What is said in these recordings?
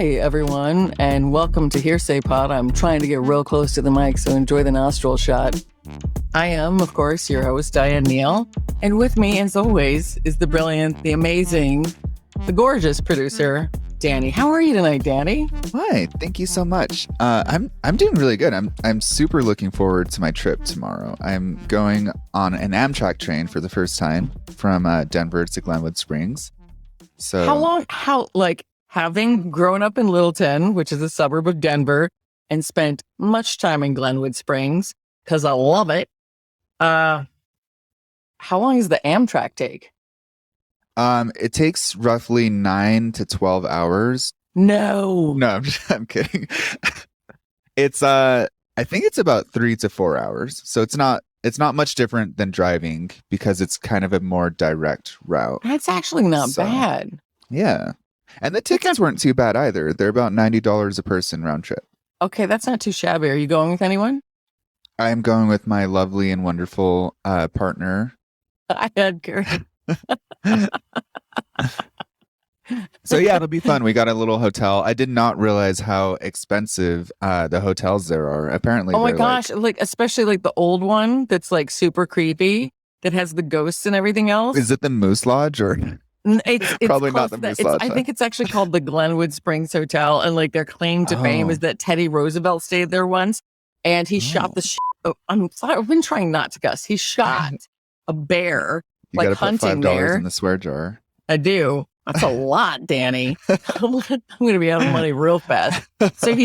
Hi, everyone, and welcome to Hearsay Pod. I'm trying to get real close to the mic, so enjoy the nostril shot. I am, of course, your host, Diane Neal, and with me, as always, is the brilliant, the amazing, the gorgeous producer, Danny. How are you tonight, Danny? Hi, thank you so much. I'm doing really good. I'm super looking forward to my trip tomorrow. I'm going on an Amtrak train for the first time from Denver to Glenwood Springs. So Having grown up in Littleton, which is a suburb of Denver, and spent much time in Glenwood Springs, because I love it. How long does the Amtrak take? It takes roughly 9 to 12 hours. No, I'm kidding. It's I think it's about 3 to 4 hours. So it's not much different than driving because it's kind of a more direct route. that's actually not bad. Yeah. And the tickets weren't too bad either. They're about $90 a person round trip. Okay, that's not too shabby. Are you going with anyone? I'm going with my lovely and wonderful partner. I had Gary. So yeah, it'll be fun. We got a little hotel. I did not realize how expensive the hotels there are. Apparently, Oh my gosh, especially like the old one that's like super creepy that has the ghosts and everything else. Is it the Moose Lodge or? It's Probably not the Moose Lodge. I think it's actually called the Glenwood Springs Hotel, and like their claim to fame is that Teddy Roosevelt stayed there once, and he shot the. I'm sorry, I've been trying not to cuss. He shot a bear. You like gotta put hunting $5 there. in the swear jar. I do. That's a lot, Danny. I'm going to be out of money real fast. So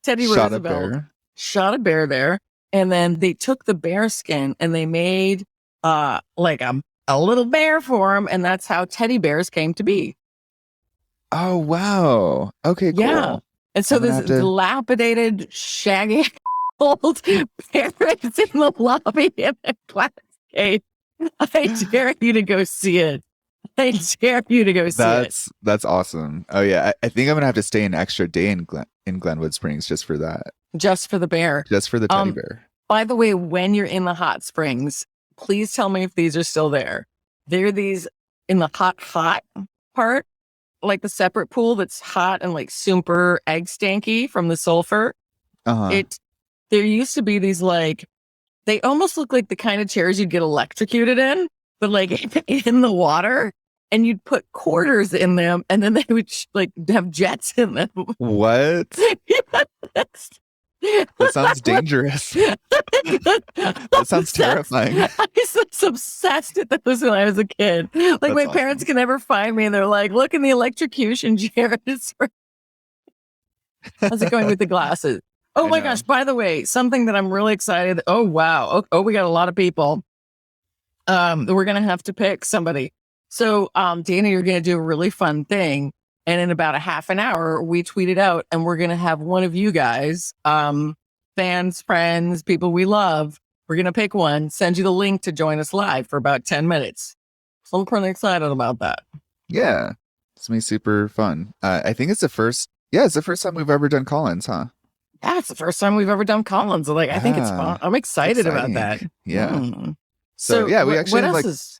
Teddy Roosevelt shot a bear there, and then they took the bear skin and they made like a little bear for him, and that's how teddy bears came to be. Oh wow! Okay, cool. Yeah, and so this dilapidated, shaggy old bear is in the lobby in a glass case. I dare you to go see it. I dare you to go see it. That's awesome. Oh yeah, I think I'm gonna have to stay an extra day in Glenwood Springs just for that. Just for the bear. Just for the teddy bear. By the way, when you're in the hot springs, please tell me if these are still there. They're these in the hot part, like the separate pool that's hot and like super egg stanky from the sulfur. There used to be these like, they almost look like the kind of chairs you'd get electrocuted in, but like in the water, and you'd put quarters in them, and then they would like have jets in them. What? That sounds dangerous. That sounds terrifying. I was obsessed with those when I was a kid. Like my parents can never find me, and they're like, "Look in the electrocution chairs." How's it going with the glasses? Oh my gosh! By the way, something that I'm really excited. Oh wow! Oh, we got a lot of people. We're gonna have to pick somebody. So, Dana, you're gonna do a really fun thing. And in about a half an hour, we tweet it out, and we're going to have one of you guys, fans, friends, people we love. We're going to pick one, send you the link to join us live for about 10 minutes. So I'm pretty excited about that. Yeah. It's going to be super fun. I think it's the first time we've ever done call-ins, huh? Yeah, it's the first time we've ever done call-ins. Like, I think it's fun. I'm excited about that. Yeah. So yeah, we actually what else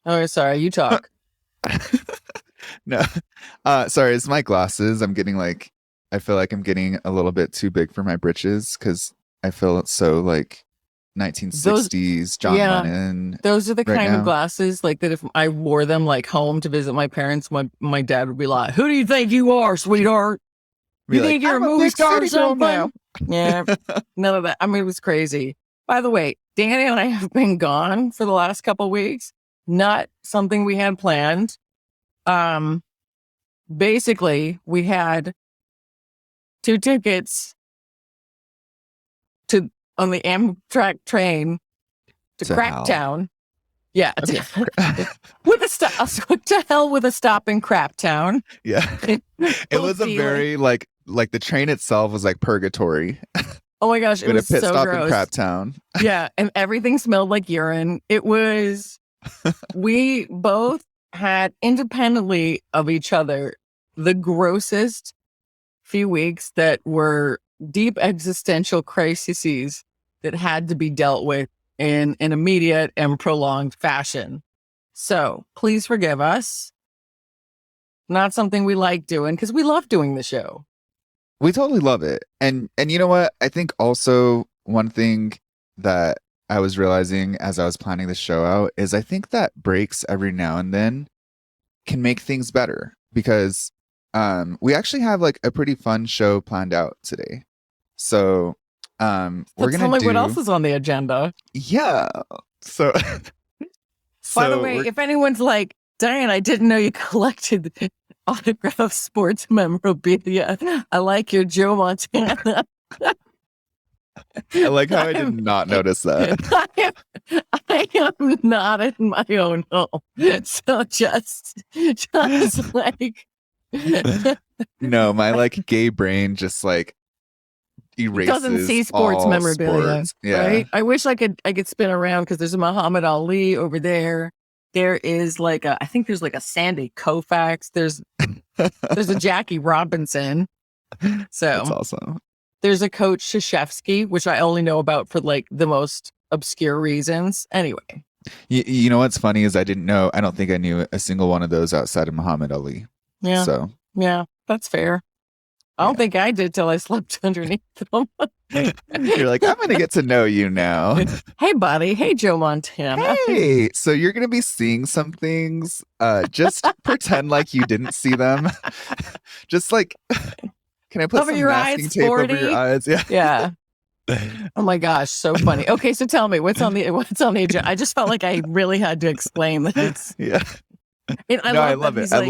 Oh, sorry, you talk. No, sorry, it's my glasses. I feel like I'm getting a little bit too big for my britches because I feel so like 1960s John Lennon. Those are the kind of glasses like that if I wore them like home to visit my parents, my dad would be like, "Who do you think you are, sweetheart? You think you're a movie star or something?" Yeah, none of that. I mean, it was crazy. By the way, Danny and I have been gone for the last couple of weeks. Not something we had planned. Basically, we had 2 tickets on the Amtrak train to Craptown. Yeah, with a stop to hell with a stop in Craptown. Yeah, it was a very like the train itself was like purgatory. Oh my gosh, it was so gross. Pit stop in Craptown. Yeah, and everything smelled like urine. It was. We both had independently of each other the grossest few weeks that were deep existential crises that had to be dealt with in an immediate and prolonged fashion. So please forgive us. Not something we like doing because we love doing the show. We totally love it. And you know what? I think also one thing that I was realizing as I was planning the show out is I think that breaks every now and then can make things better because we actually have like a pretty fun show planned out today. So So we're tell gonna me what do else is on the agenda. yeah. So By the way, if anyone's like, Diane, I didn't know you collected autographed sports memorabilia. I like your Joe Montana. I like how I did not notice that. I am not in my own home. So just like No, my like gay brain just like erases doesn't see sports all memorabilia. sports. Yeah. Right? I wish I could spin around because there's a Muhammad Ali over there. There is like I think there's like a Sandy Koufax. There's a Jackie Robinson. So that's awesome. There's a Coach Krzyzewski, which I only know about for like the most obscure reasons. Anyway. You know what's funny is I don't think I knew a single one of those outside of Muhammad Ali. Yeah. So yeah, that's fair. I don't think I did till I slept underneath them. You're like, I'm going to get to know you now. Hey, buddy. Hey, Joe Montana. Hey, so you're going to be seeing some things. Just pretend like you didn't see them. Just like, can I put over some your masking eyes, tape 40? over your eyes? Yeah. Yeah. Oh my gosh, so funny. Okay, so tell me what's on the agenda. I just felt like I really had to explain this. Yeah. I love it. I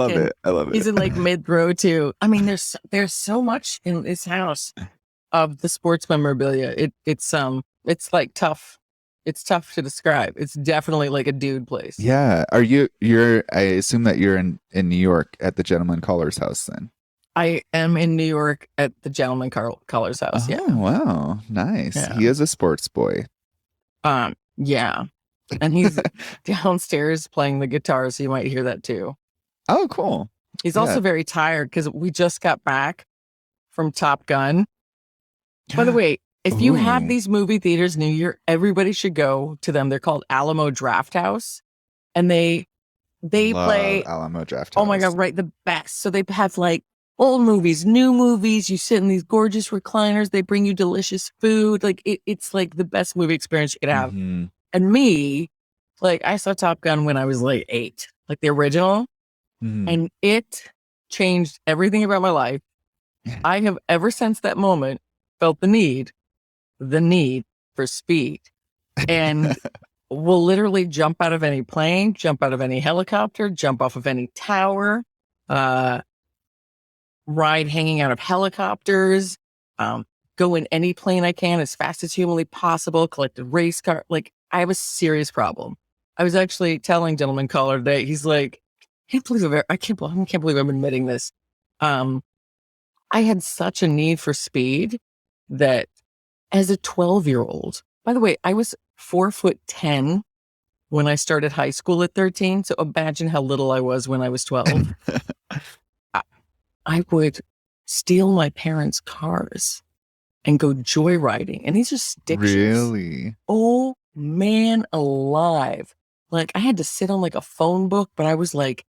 love it. He's in like mid row too. I mean, there's so much in this house of the sports memorabilia. It's like tough. It's tough to describe. It's definitely like a dude place. Yeah. You're I assume that you're in New York at the Gentleman Caller's house then. I am in New York at the Gentleman Caller's house. Oh, Yeah. Wow. Nice. Yeah. He is a sports boy. Yeah. And he's downstairs playing the guitar, so you might hear that too. Oh, cool. He's also very tired because we just got back from Top Gun. By the way, if you have these movie theaters near you, everybody should go to them. They're called Alamo Draft House, and they play Alamo Draft House. Oh my God, right, the best. So they have like old movies, new movies. You sit in these gorgeous recliners. They bring you delicious food. Like it's like the best movie experience you could have. Mm-hmm. And me, like I saw Top Gun when I was like 8, like the original, and it changed everything about my life. I have ever since that moment felt the need for speed, and will literally jump out of any plane, jump out of any helicopter, jump off of any tower, ride hanging out of helicopters, go in any plane I can as fast as humanly possible, collect a race car. Like I have a serious problem. I was actually telling Gentleman Caller today, he's like, I can't believe I'm admitting this. I had such a need for speed that as a 12-year-old, by the way, I was 4'10" when I started high school at 13. So imagine how little I was when I was 12. I would steal my parents' cars and go joyriding. And these are stick ships. Really? Oh, man alive. Like I had to sit on like a phone book, but I was like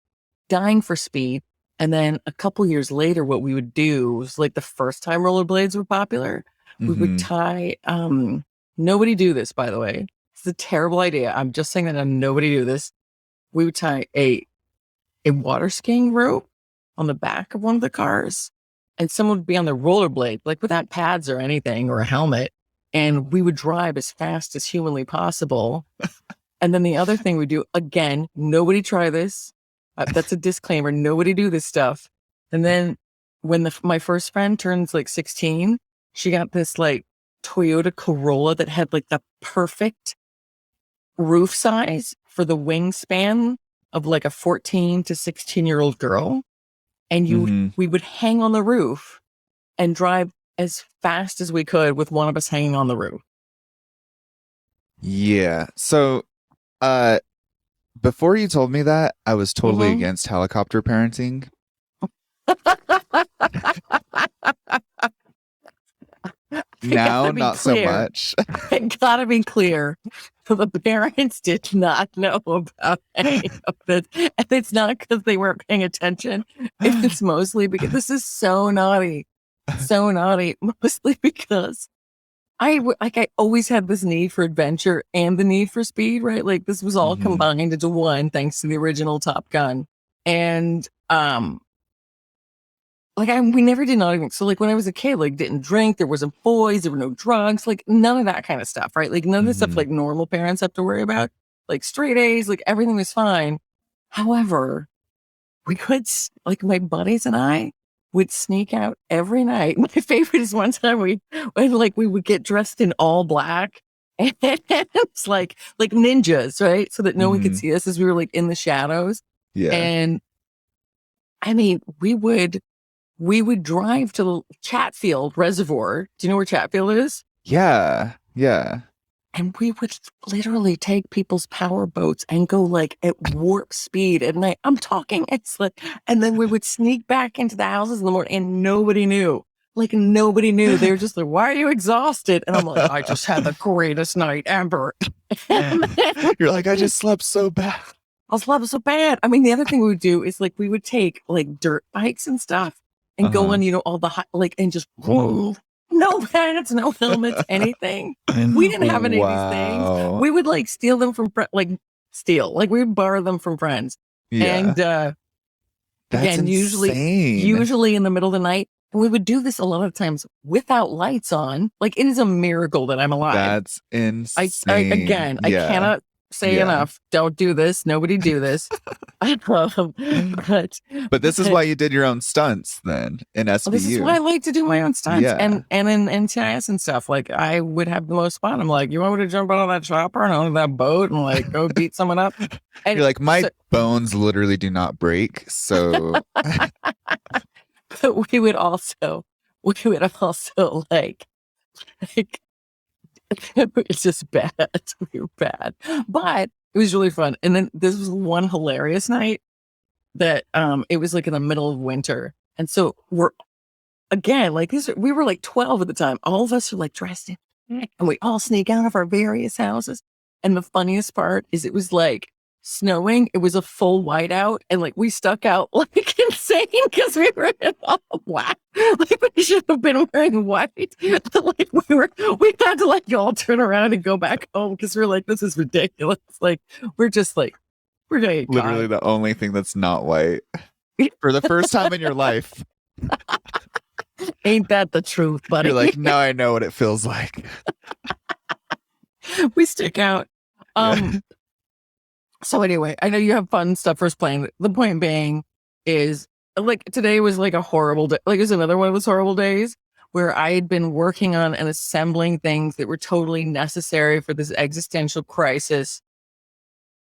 dying for speed. And then a couple years later, what we would do was like the first time rollerblades were popular, we would tie, nobody do this, by the way. It's a terrible idea. I'm just saying that nobody do this. We would tie a water skiing rope on the back of one of the cars, and someone would be on the rollerblade, like without pads or anything or a helmet. And we would drive as fast as humanly possible. And then the other thing we do, again, nobody try this. That's a disclaimer. Nobody do this stuff. And then when my first friend turns like 16, she got this like Toyota Corolla that had like the perfect roof size for the wingspan of like a 14 to 16-year-old girl. And we would hang on the roof and drive as fast as we could with one of us hanging on the roof. Yeah. So, before you told me that, I was totally against helicopter parenting. Now, not so much. It gotta be clear. The parents did not know about any of this. And it's not because they weren't paying attention. It's mostly because this is so naughty. So naughty. Mostly because I always had this need for adventure and the need for speed, right? Like this was all combined into one thanks to the original Top Gun. And we never did not even, so like when I was a kid, like didn't drink, there wasn't boys, there were no drugs, like none of that kind of stuff, right? Like none of the stuff like normal parents have to worry about, like straight A's, like everything was fine. However, we could, like my buddies and I would sneak out every night. My favorite is one time we would get dressed in all black and it's like ninjas, right? So that no one could see us as we were like in the shadows. Yeah. And I mean, we would drive to Chatfield Reservoir. Do you know where Chatfield is? Yeah. Yeah. And we would literally take people's power boats and go like at warp speed at night. I'm talking, it's like, and then we would sneak back into the houses in the morning and nobody knew. Like nobody knew. They were just like, why are you exhausted? And I'm like, I just had the greatest night ever. You're like, I just slept so bad. I slept so bad. I mean, the other thing we would do is like, we would take like dirt bikes and stuff and go on, all the and just no pants, no helmets, anything. We didn't have any of these things. We would like steal them from we would borrow them from friends. Yeah. And That's again, insane. usually in the middle of the night. And we would do this a lot of times without lights on. Like it is a miracle that I'm alive. That's insane. I cannot say enough. Don't do this. Nobody do this. But this is why you did your own stunts then in SVU. This is why I like to do my own stunts and in NTIS and stuff. Like I would have the most fun. I'm like, you want me to jump out of that chopper and on that boat and like go beat someone up? And you're like, my bones literally do not break. So but we would also like it's just bad. We were bad, but it was really fun. And then this was one hilarious night that it was like in the middle of winter, and so we're again like this. We were like 12 at the time. All of us are like dressed in, and we all sneak out of our various houses. And the funniest part is it was like snowing. It was a full whiteout, and like we stuck out like insane because we were in all black. Like we should have been wearing white. Like we had to like all turn around and go back home because we're like, this is ridiculous. Like we're just like we're getting literally the only thing that's not white for the first time in your life. Ain't that the truth, buddy? You're like, now I know what it feels like. We stick out. So anyway, I know you have fun stuff first playing. The point being is like today was like a horrible day. Like it was another one of those horrible days where I had been working on and assembling things that were totally necessary for this existential crisis.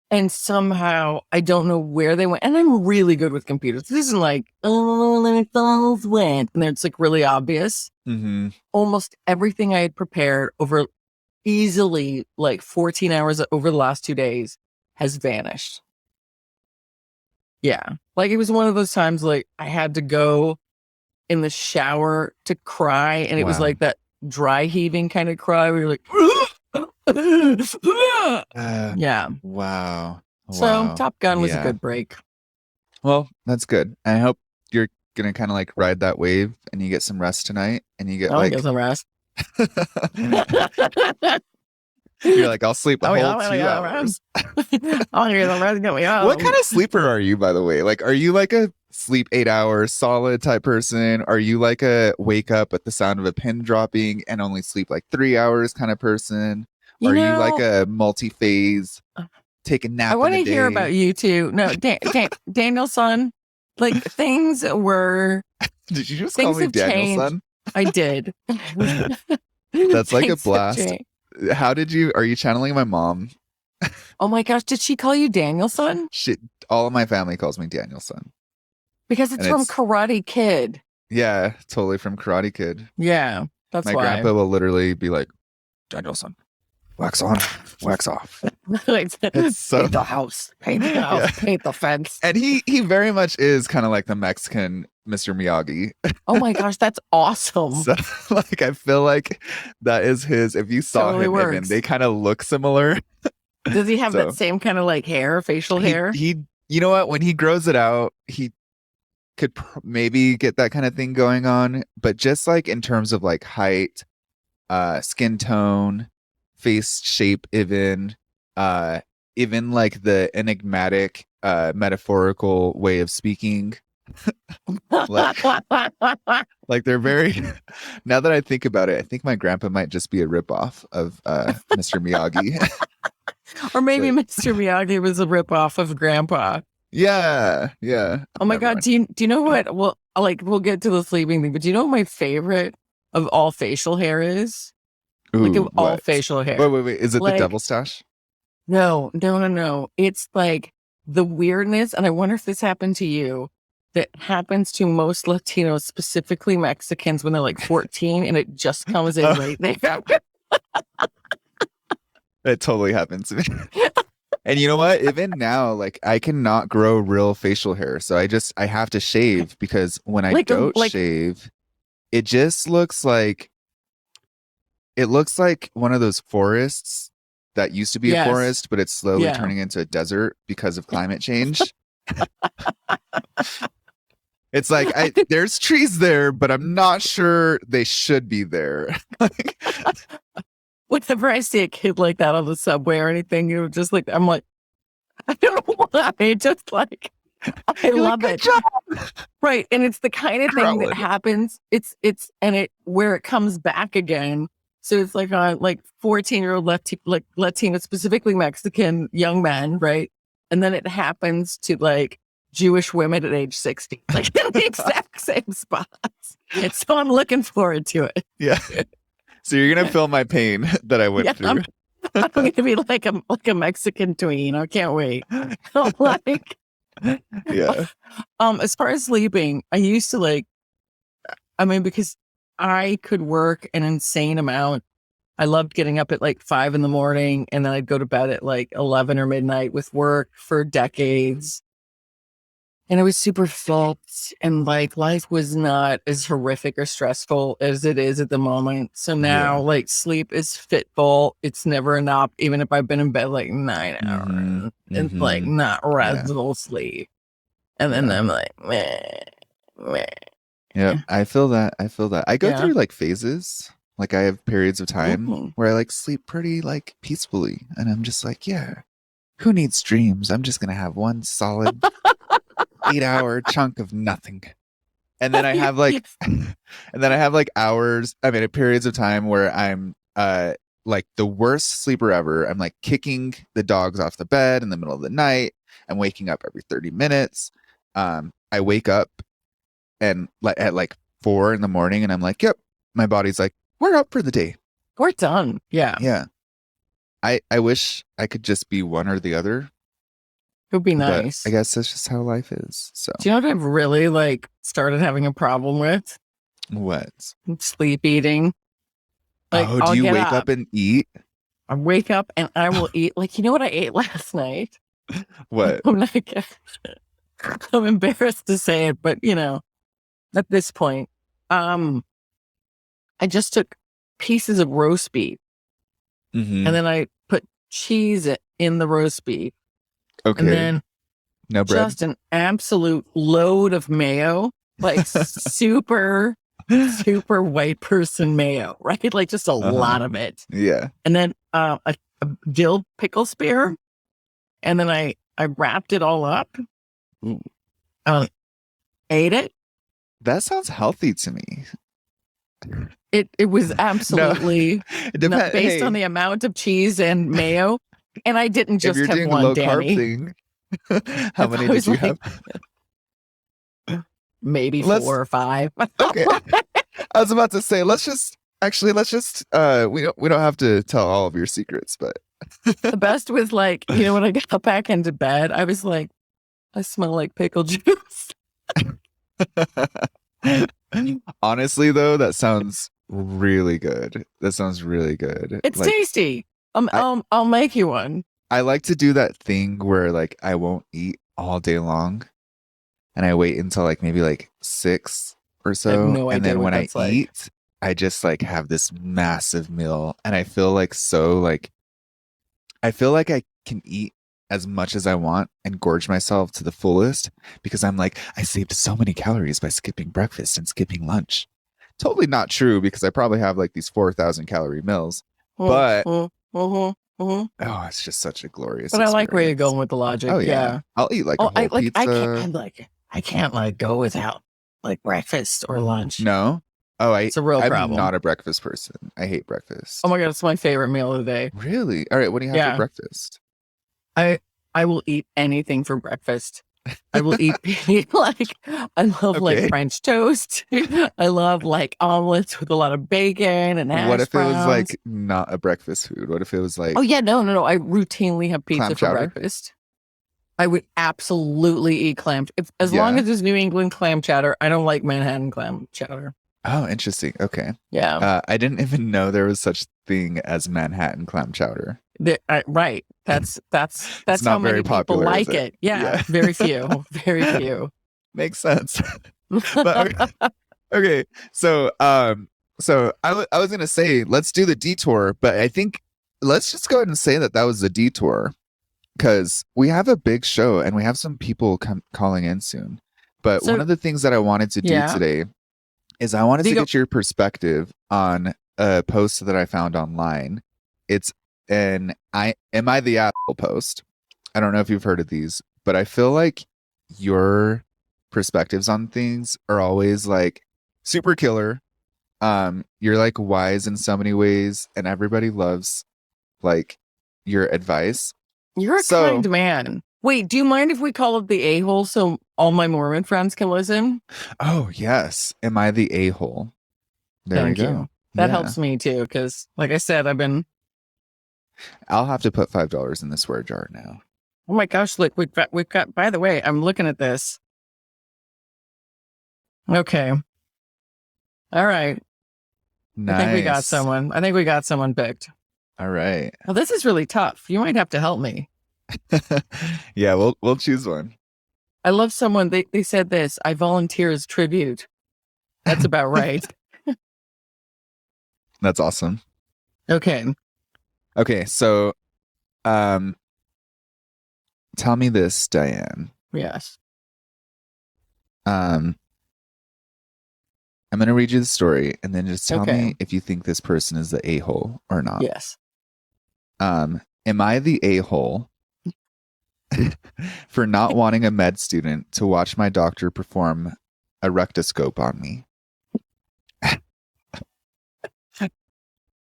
And somehow I don't know where they went. And I'm really good with computers. This isn't like, oh, their thoughts went. And it's like really obvious. Almost everything I had prepared over easily like 14 hours over the last 2 days has vanished. Yeah. Like it was one of those times like I had to go in the shower to cry. And it was like that dry heaving kind of cry where you're like, yeah. Wow. So Top Gun was a good break. Well, that's good. I hope you're going to kind of like ride that wave and you get some rest tonight and you get get some rest. You're like, I'll sleep a whole 2 hours. What kind of sleeper are you, by the way? Like, are you like a sleep 8 hours solid type person? Are you like a wake up at the sound of a pin dropping and only sleep like 3 hours kind of person? Are you like a multi-phase, take a nap? I want to hear about you too. No, Daniel's son. Like things were. Did you just call me Daniel's son? I did. That's like a blast. How did you? Are you channeling my mom? Oh my gosh! Did she call you Daniel's son? All of my family calls me Daniel's son because it's from Karate Kid. Yeah, totally from Karate Kid. Yeah, that's my why. grandpa will literally be like, Daniel's son. wax on, wax off. It's so paint the house, paint the house, Yeah. paint the fence. And he very much is kind of like the Mexican Mr. Miyagi. Oh my gosh, that's awesome. So like I feel like that is his. If you saw Totally him, works. even they kind of look similar. Does he have So- that same kind of like hair, facial hair? He you know what? When he grows it out, he could maybe get that kind of thing going on. But just like in terms of like height, skin tone, face shape, even like the enigmatic metaphorical way of speaking. Like they're very now that I think about it, I think my grandpa might just be a ripoff of Mr. Miyagi. Or maybe Mr. Miyagi was a ripoff of Grandpa. Yeah. Oh my Never God. mind. Do you know what? Well, we'll get to the sleeping thing, but do you know what my favorite of all facial hair is? Like Ooh, of all what? facial hair. Wait. Is it Like- the devil stash? No. It's like the weirdness, and I wonder if this happened to you, that happens to most Latinos, specifically Mexicans, when they're like 14 and it just comes in right there. It totally happens to me. And you know what? Even now, like I cannot grow real facial hair. So I have to shave because when I don't shave, it just looks like one of those forests that used to be a forest, but it's slowly turning into a desert because of climate change. It's like there's trees there, but I'm not sure they should be there. Whenever I see a kid like that on the subway or anything, you know, just like I'm like, I don't know why. Just like I love it. Job. Right. And it's the kind of thing Growling. that happens. It's where it comes back again. So it's like on like 14-year-old Latino, specifically Mexican young men, right? And then it happens to like Jewish women at age 60, like in the exact same spots. And so I'm looking forward to it. Yeah. So you're gonna feel my pain that I went through. I'm gonna be like a Mexican tween. I can't wait. Like, Yeah. as far as sleeping, I used to because I could work an insane amount. I loved getting up at like 5 a.m. and then I'd go to bed at like 11 or midnight with work for decades. And I was super fit, and like life was not as horrific or stressful as it is at the moment. So now like sleep is fitful. It's never enough, even if I've been in bed like 9 hours. It's like not restful sleep. And then I'm like, meh. Yeah, I feel that. I go Yeah. through like phases. Like I have periods of time Mhm. where I like sleep pretty like peacefully, and I'm just like, yeah, who needs dreams? I'm just gonna have one solid 8-hour chunk of nothing. And then I have like hours. I mean, periods of time where I'm like the worst sleeper ever. I'm like kicking the dogs off the bed in the middle of the night. I'm waking up every 30 minutes. I wake up and at like 4 a.m, and I'm like, yep, my body's like, we're up for the day. We're done. Yeah. Yeah. I wish I could just be one or the other. It would be but nice. I guess that's just how life is. So Do you know what I've really like started having a problem with? what? Sleep eating. Like, do I'll you get wake up and eat? I wake up and I will eat. Like, you know what I ate last night? What? I'm like, I'm embarrassed to say it, but you know, at this point, I just took pieces of roast beef Mhm. and then I put cheese in the roast beef. Okay. And then No bread. just an absolute load of mayo, like super white person mayo, right? Like just a lot of it. Yeah. And then a dill pickle spear. And then I wrapped it all up. Ate it. That sounds healthy to me. It was absolutely It not depends. based on the amount of cheese and mayo. And I didn't if just you're have doing one, low Danny. carb thing, how many I did was you like- have? Maybe Let's- 4 or 5. Okay. I was about to say, let's just we don't have to tell all of your secrets, but The best was like, you know, when I got back into bed, I was like, I smell like pickle juice. honestly though, that sounds really good. It's Tasty. I'll make you one. I like to do that thing where like I won't eat all day long and I wait until like maybe like 6 or I have so. no And idea then what when I that's like. eat, I just like have this massive meal and I feel like I feel like I can eat as much as I want and gorge myself to the fullest because I'm like, I saved so many calories by skipping breakfast and skipping lunch. Totally not true because I probably have like these 4,000 calorie meals, but it's just such a glorious But I like where you're experience. going with the logic. Oh Yeah. yeah. I'll eat like a whole pizza. I can't like go without like breakfast or lunch. No. Oh, It's a real I'm problem. not a breakfast person. I hate breakfast. Oh my God, it's my favorite meal of the day. Really? All right. What do you have for breakfast? I will eat anything for breakfast. I will eat like I love like French toast. I love like omelets with a lot of bacon and hash What if browns. it was like not a breakfast food? What if it was like Oh yeah, no. I routinely have pizza for breakfast. I would absolutely eat clam as long as it's New England clam chowder. I don't like Manhattan clam chowder. Oh, interesting. Okay. Yeah. I didn't even know there was such thing as Manhattan clam chowder. Right. That's It's how not very many people popular, like is it? it. Yeah. Very few. Very few. Makes sense. But okay. So I was gonna say let's do the detour, but I think let's just go ahead and say that was the detour because we have a big show and we have some people calling in soon. But one of the things that I wanted to do today is I wanted to get your perspective on a post that I found online. It's an am I the asshole post. I don't know if you've heard of these, but I feel like your perspectives on things are always like super killer. You're like wise in so many ways, and everybody loves like your advice. You're a kind man. Wait, do you mind if we call it the a-hole so all my Mormon friends can listen? Oh, yes. Am I the a-hole? There you go. That helps me too, because like I said, I'll have to put $5 in the swear jar now. Oh my gosh, look, we've got, by the way, I'm looking at this. Okay. All right. Nice. I think we got someone picked. All right. Well, this is really tough. You might have to help me. Yeah, we'll choose one. I love someone. They said this. I volunteer as tribute. That's about right. That's awesome. Okay. So, tell me this, Diane. Yes. I'm going to read you the story and then just tell me if you think this person is the a-hole or not. Yes. Am I the a-hole for not wanting a med student to watch my doctor perform a rectoscope on me?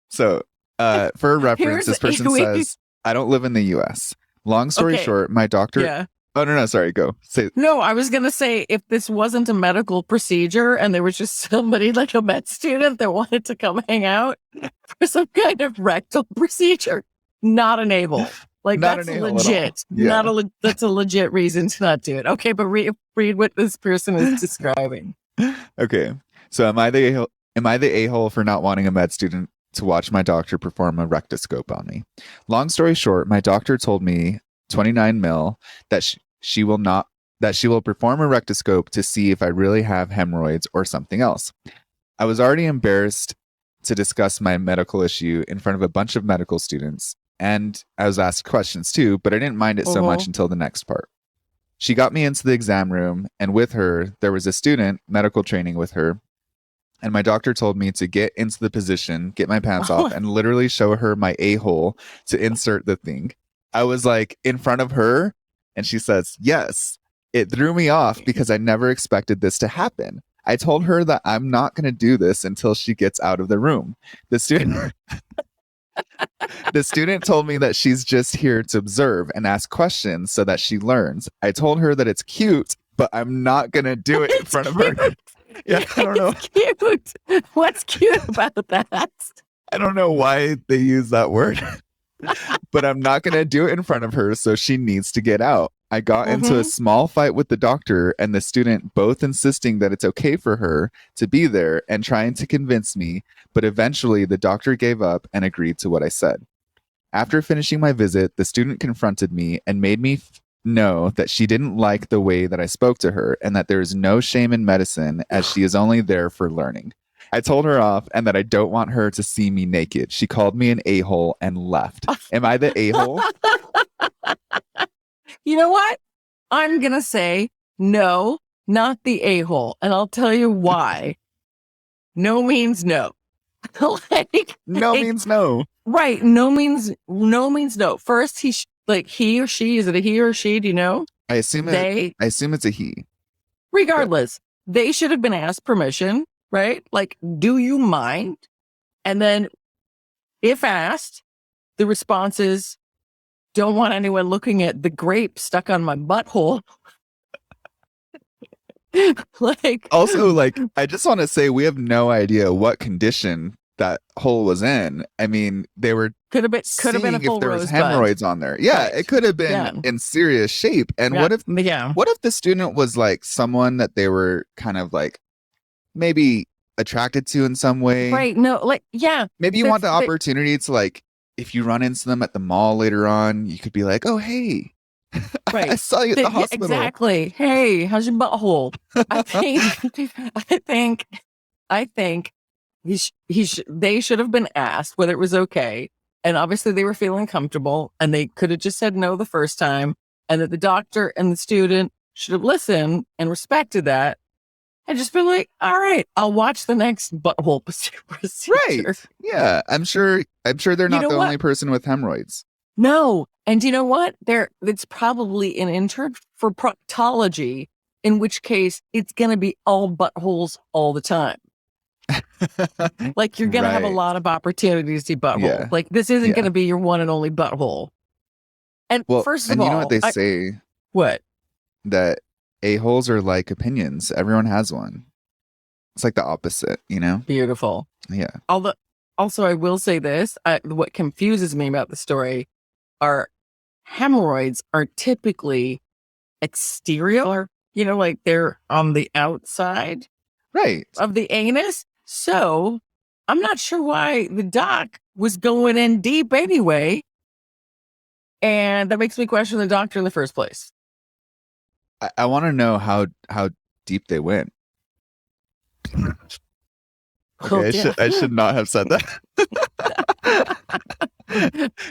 So, for a reference, this person says, I don't live in the U.S. Long story short, my doctor... Yeah. Oh, no, sorry, go. Say. No, I was going to say, if this wasn't a medical procedure and there was just somebody like a med student that wanted to come hang out for some kind of rectal procedure, not an a-hole. Like, that's legit. That's a legit reason to not do it. Okay, but read what this person is describing. Okay, so am I the a-hole for not wanting a med student to watch my doctor perform a rectoscope on me? Long story short, my doctor told me 29 mil that she will perform a rectoscope to see if I really have hemorrhoids or something else. I was already embarrassed to discuss my medical issue in front of a bunch of medical students, and I was asked questions too, but I didn't mind it so much until the next part. She got me into the exam room, and with her, there was a student, medical training with her, and my doctor told me to get into the position, get my pants off, and literally show her my a-hole to insert the thing. I was like in front of her, and she says, yes. It threw me off because I never expected this to happen. I told her that I'm not going to do this until she gets out of the room. The student told me that she's just here to observe and ask questions so that she learns. I told her that it's cute, but I'm not going to do it in front of her. Yeah, I don't know. It's cute. What's cute about that? I don't know why they use that word. But I'm not going to do it in front of her, so she needs to get out. I got into a small fight with the doctor and the student, both insisting that it's okay for her to be there and trying to convince me, but eventually the doctor gave up and agreed to what I said. After finishing my visit, the student confronted me and made me know that she didn't like the way that I spoke to her and that there is no shame in medicine as she is only there for learning. I told her off and that I don't want her to see me naked. She called me an a-hole and left. Am I the a-hole? You know what? I'm going to say no, not the a-hole. And I'll tell you why. No means no. Like, No means no. Right. No means no. First, he or she, is it a he or she? Do you know? I assume it's a he. Regardless, they should have been asked permission, right? Like, do you mind? And then if asked, the response is, don't want anyone looking at the grape stuck on my butthole. Like, also, like, I just want to say we have no idea what condition that hole was in. I mean, they were could have been a full if there was rosebud. hemorrhoids on there. Yeah, Right. it could have been in serious shape. And what if the student was like someone that they were kind of like maybe attracted to in some way? Right. No, like, yeah. Maybe you want the opportunity to, like, if you run into them at the mall later on, you could be like, oh, hey, right. I saw you at the hospital. Exactly. Hey, how's your butthole? I think they should have been asked whether it was okay. And obviously they were feeling comfortable and they could have just said no the first time. And that the doctor and the student should have listened and respected that. And just been like, all right, I'll watch the next butthole procedure. Right. Yeah. I'm sure they're not the only person with hemorrhoids. No. And you know what? It's probably an intern for proctology, in which case it's going to be all buttholes all the time. Like, you're going to have a lot of opportunities to butthole. Yeah. Like, this isn't going to be your one and only butthole. And first of all, you know what they say? What? That a-holes are like opinions. Everyone has one. It's like the opposite, you know? Beautiful. Yeah. Also, I will say this. What confuses me about the story are hemorrhoids are typically exterior, you know, like they're on the outside of the anus. So I'm not sure why the doc was going in deep anyway. And that makes me question the doctor in the first place. I want to know how deep they went. Okay, I should not have said that.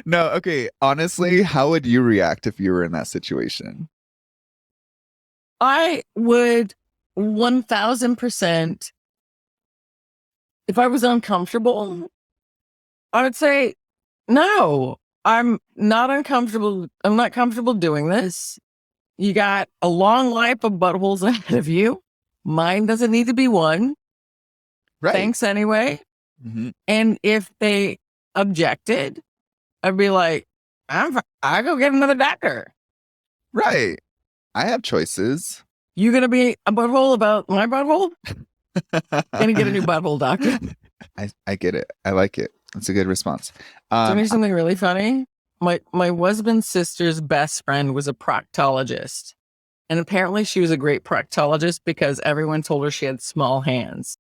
No, okay. Honestly, how would you react if you were in that situation? I would 1000%. If I was uncomfortable, I would say, no, I'm not uncomfortable. I'm not comfortable doing this. You got a long life of buttholes ahead of you. Mine doesn't need to be one. Right. Thanks anyway. Mm-hmm. And if they objected, I'd be like, I go get another doctor. Right. I have choices. You gonna be a butthole about my butthole? Gonna get a new butthole doctor. I get it. I like it. That's a good response. Tell me something really funny. My husband's sister's best friend was a proctologist. And apparently she was a great proctologist because everyone told her she had small hands.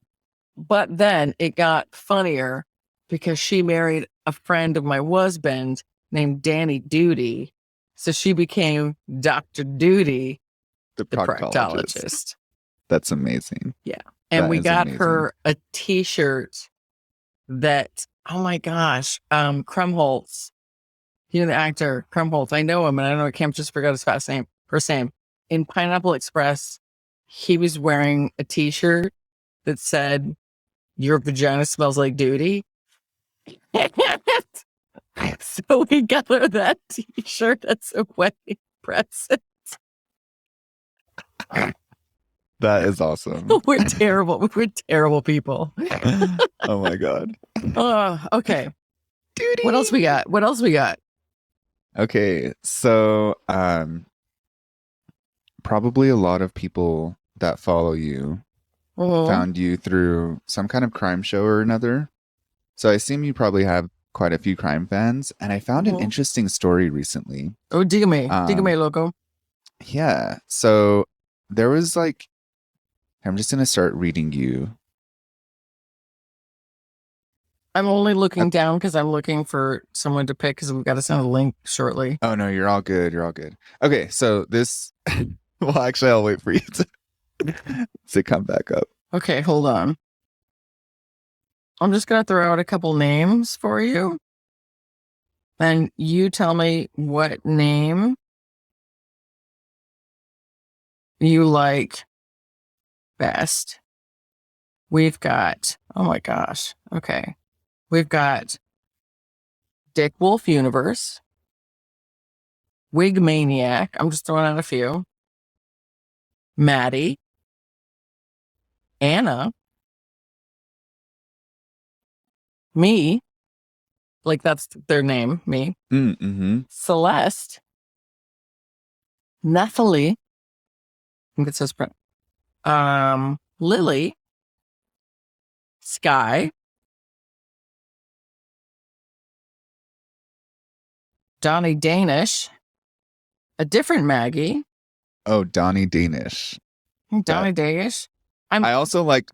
But then it got funnier because she married a friend of my husband named Danny Duty. So she became Dr. Duty, the proctologist. That's amazing. Yeah. And we got her a t-shirt that, oh my gosh, Krumholtz, you know, the actor Krumholtz. I know him and I don't know, I can't just forget his first name. In Pineapple Express, he was wearing a t-shirt that said, "Your vagina smells like duty." So we got her that t-shirt. That's a wedding present. That is awesome. We're terrible. We're terrible people. Oh my God. Okay. Duty. What else we got? Okay. So, probably a lot of people that follow you found you through some kind of crime show or another. So I assume you probably have quite a few crime fans. And I found an interesting story recently. Oh, dígame, loco. Yeah. So there was like, I'm just going to start reading you. I'm only looking down because I'm looking for someone to pick because we've got to send a link shortly. Oh no, you're all good. You're all good. Okay, so this. Well, actually, I'll wait for you to come back up. Okay, hold on. I'm just gonna throw out a couple names for you, and you tell me what name you like best. We've got. Oh my gosh. Okay, we've got Dick Wolf Universe, Wig Maniac. I'm just throwing out a few. Maddie, Anna, me, like that's their name, me, Mm-hmm. Celeste, Nathalie, I think it says, Lily, Sky, Donnie Danish, a different Maggie, Oh, Donnie Danish. Donnie Danish. I also liked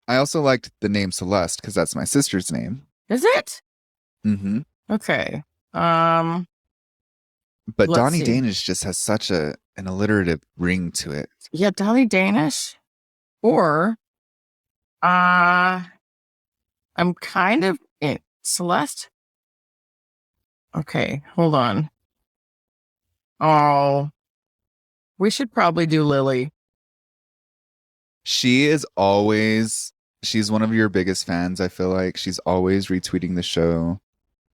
the name Celeste because that's my sister's name. Is it? Mm-hmm. Okay. But Let's Donnie see. Danish just has such an alliterative ring to it. Yeah, Donnie Danish. Or I'm kind of Celeste. Okay, hold on. Oh, we should probably do Lily. She's one of your biggest fans, I feel like. She's always retweeting the show.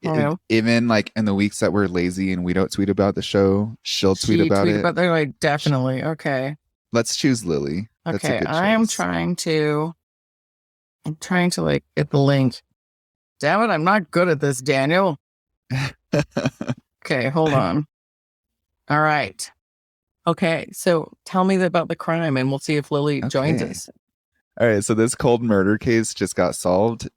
Oh, yeah. Even like in the weeks that we're lazy and we don't tweet about the show, she'll tweet about it. Like, definitely. Okay. Let's choose Lily. That's Okay. a good choice. I'm trying to like get the link. Damn it, I'm not good at this, Daniel. Okay, hold on. All right. Okay, so tell me about the crime and we'll see if Lily joins us. All right, so this cold murder case just got solved.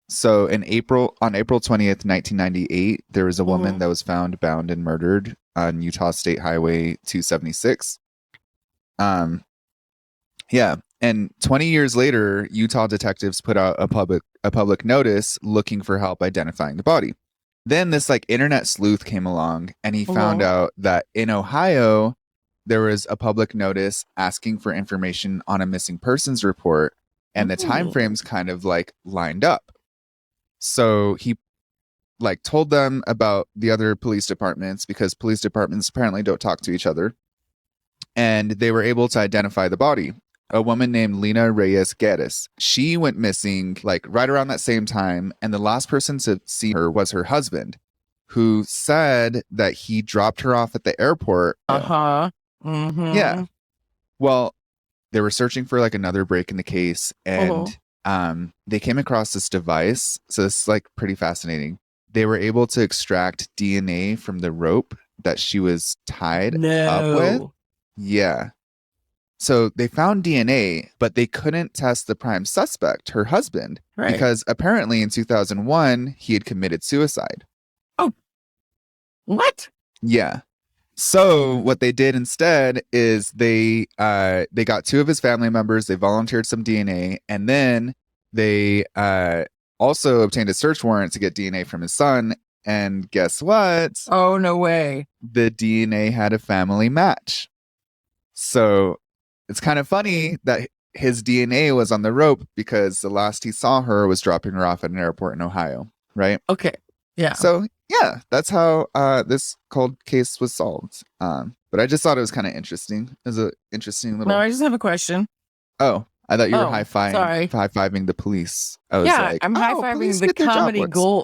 So on April 20th, 1998, there was a woman that was found bound and murdered on Utah State Highway 276. Yeah, and 20 years later, Utah detectives put out a public notice looking for help identifying the body. Then this like internet sleuth came along and he found out that in Ohio, there was a public notice asking for information on a missing persons report, and the timeframes kind of like lined up. So he like told them about the other police departments because police departments apparently don't talk to each other. And they were able to identify the body. A woman named Lena Reyes Geddes. She went missing like right around that same time. And the last person to see her was her husband, who said that he dropped her off at the airport. Yeah. Well, they were searching for like another break in the case, and they came across this device. So it's like pretty fascinating. They were able to extract DNA from the rope that she was tied up with. Yeah. So they found DNA, but they couldn't test the prime suspect, her husband, because apparently in 2001, he had committed suicide. Oh, what? Yeah. So what they did instead is they got two of his family members. They volunteered some DNA, and then they also obtained a search warrant to get DNA from his son. And guess what? Oh, no way. The DNA had a family match. So it's kind of funny that his DNA was on the rope because the last he saw her was dropping her off at an airport in Ohio, right? Okay. Yeah. So yeah, that's how this cold case was solved. But I just thought it was kind of interesting. It was an interesting little. No, I just have a question. Oh, I thought you were high-fiving the police. I was like, I'm high-fiving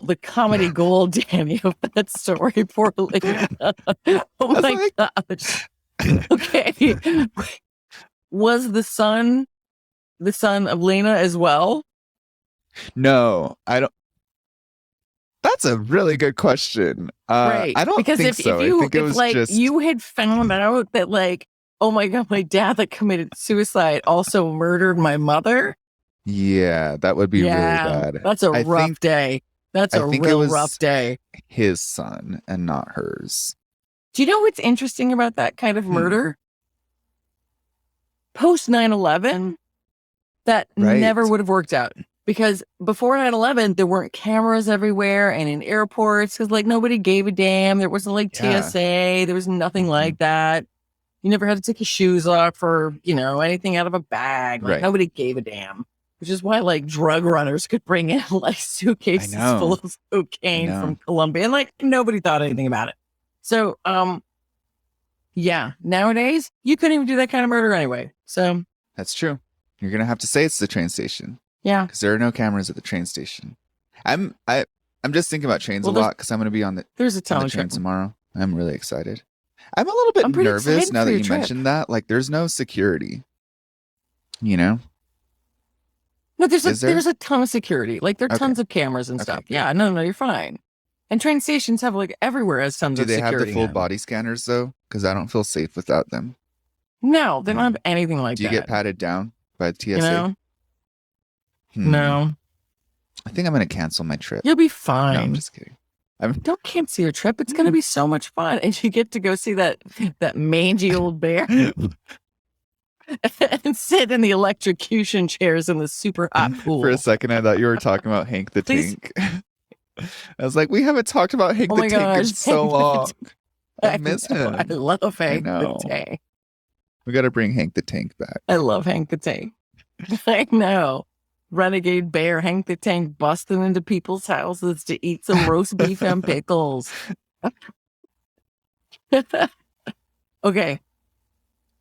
the comedy gold, Danny, of that story. Poor Lena. Oh my gosh. Okay. Was the son of Lena as well? No, I don't. That's a really good question. I don't think so. I think it was like just you had found out that like, oh my God, my dad that committed suicide also murdered my mother. Yeah, that would be really bad. That's a rough day. That's a real rough day. His son and not hers. Do you know what's interesting about that kind of murder? Post 9/11, that never would have worked out. Because before 9/11, there weren't cameras everywhere and in airports because like nobody gave a damn. There wasn't like Yeah. TSA. There was nothing like that. You never had to take your shoes off or, anything out of a bag. Like Right. nobody gave a damn, which is why like drug runners could bring in like suitcases full of cocaine from Colombia and like nobody thought anything about it. So, yeah, nowadays you couldn't even do that kind of murder anyway. So that's true. You're going to have to say it's the train station. Yeah. Because there are no cameras at the train station. I'm just thinking about trains a lot because I'm going to be on the train tomorrow. I'm really excited. I'm a little bit nervous now that you mentioned that. Like, there's no security. No, there's a ton of security. Like, there are tons of cameras and stuff. Yeah, no, you're fine. And train stations have like everywhere has tons of security. Do they have the full body scanners though? Because I don't feel safe without them. No, they don't have anything like that. Do you get patted down by TSA? No. I think I'm going to cancel my trip. You'll be fine. No, I'm just kidding. Don't cancel your trip. It's going to be so much fun. And you get to go see that mangy old bear and sit in the electrocution chairs in the super hot pool. For a second, I thought you were talking about Hank the Tank. I was like, we haven't talked about Hank the Tank in so long. I miss him. I love Hank the Tank. We got to bring Hank the Tank back. I love Hank the Tank. I know. Renegade bear Hank the Tank busting into people's houses to eat some roast beef and pickles. Okay.